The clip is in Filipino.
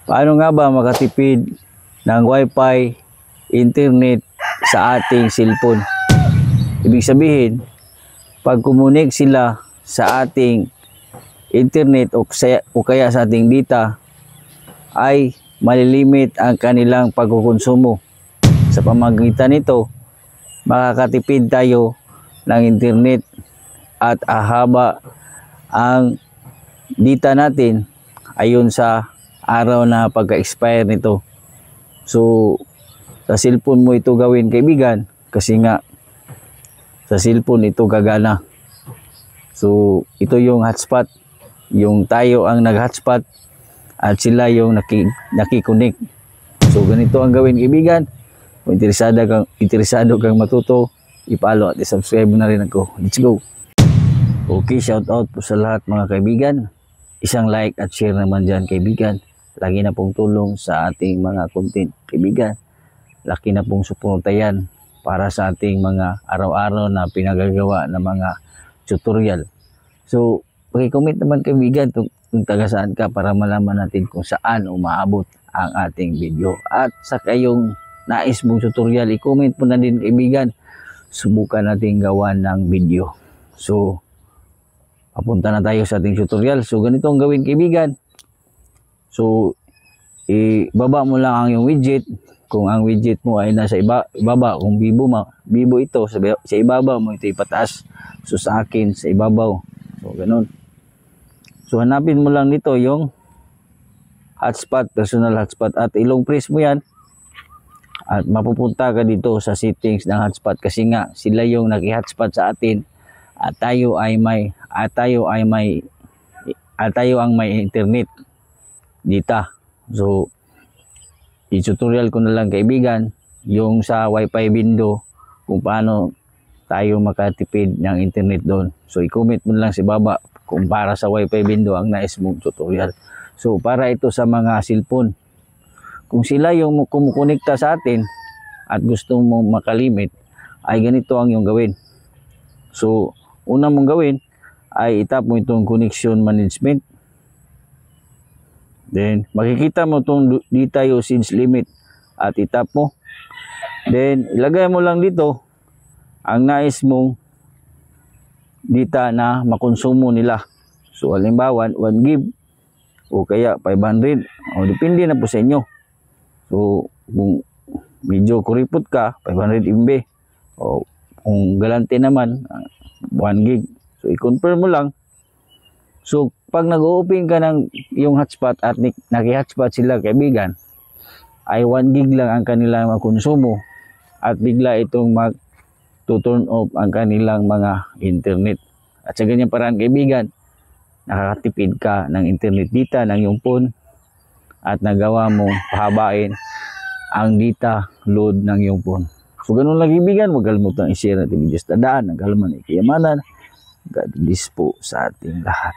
Paano nga ba makatipid ng wifi, internet sa ating cellphone? Ibig sabihin, pag kumunik sila sa ating internet o kaya sa ating data, ay malilimit ang kanilang pagkukonsumo. Sa pamamagitan nito, makakatipid tayo ng internet at ahaba ang data natin ayon sa araw na pagka-expire nito. So, sa cellphone mo ito gawin, kaibigan, kasi nga sa cellphone ito gagana. So, ito yung hotspot, yung tayo ang nag-hotspot at sila yung nakikonek. So, ganito ang gawin, kaibigan. Kung interesado kang matuto, i-follow at i-subscribe na rin ako. Let's go! Okay, shout out po sa lahat mga kaibigan. Isang like at share naman dyan, kaibigan. Lagi na pong tulong sa ating mga content, kaibigan. Laki na pong suporta yan para sa ating mga araw-araw na pinagagawa ng mga tutorial. So, paki-comment naman, kaibigan, kung taga saan ka para malaman natin kung saan umaabot ang ating video. At sa kayong nais mong tutorial, i-comment po na din, kaibigan. Subukan natin gawa ng video. So, papunta na tayo sa ating tutorial. So, ganito ang gawin, kaibigan. So, ibaba mo lang ang yung widget. Kung ang widget mo ay nasa ibaba, kung Vivo ito, sa ibaba mo ito ipataas. So, sa akin, sa ibabaw. So, ganun. So, hanapin mo lang dito yung hotspot, personal hotspot. At ilong press mo yan. At mapupunta ka dito sa settings ng hotspot. Kasi nga, sila yung naki-hotspot sa atin. At tayo ang may internet dito. So, i-tutorial ko na lang, kaibigan, yung sa wifi window kung paano tayo makatipid ng internet doon. So, i-comment mo lang sa baba kung para sa wifi window ang nais mong tutorial. So, para ito sa mga cellphone. Kung sila yung kumukonekta sa atin at gusto mong makalimit, ay ganito ang yung gawin. So, una mong gawin ay itap mo itong connection management. Then, makikita mo itong data usage limit at itap mo. Then, ilagay mo lang dito ang nais mong data na makonsumo nila. So, halimbawa, 1 GB o kaya 500. O, depende na po sa inyo. So, kung medyo kuripot ka, 500 MB. O, kung galante naman, 1 GB. So, i-confirm mo lang. So, pag nag-open ka ng yung hotspot at naki-hotspot sila, kaibigan, ay 1 GB lang ang kanilang makonsumo at bigla itong mag-turn off ang kanilang mga internet. At sa ganyan paraan, kaibigan, nakakatipid ka ng internet data ng iyong phone at nagawa mo pahabain ang data load ng iyong phone. So, ganun lang, kaibigan. Huwag kalimutang i-share natin videos. Tandaan, ang kalaman ay kayamanan. God bless po sa ating lahat.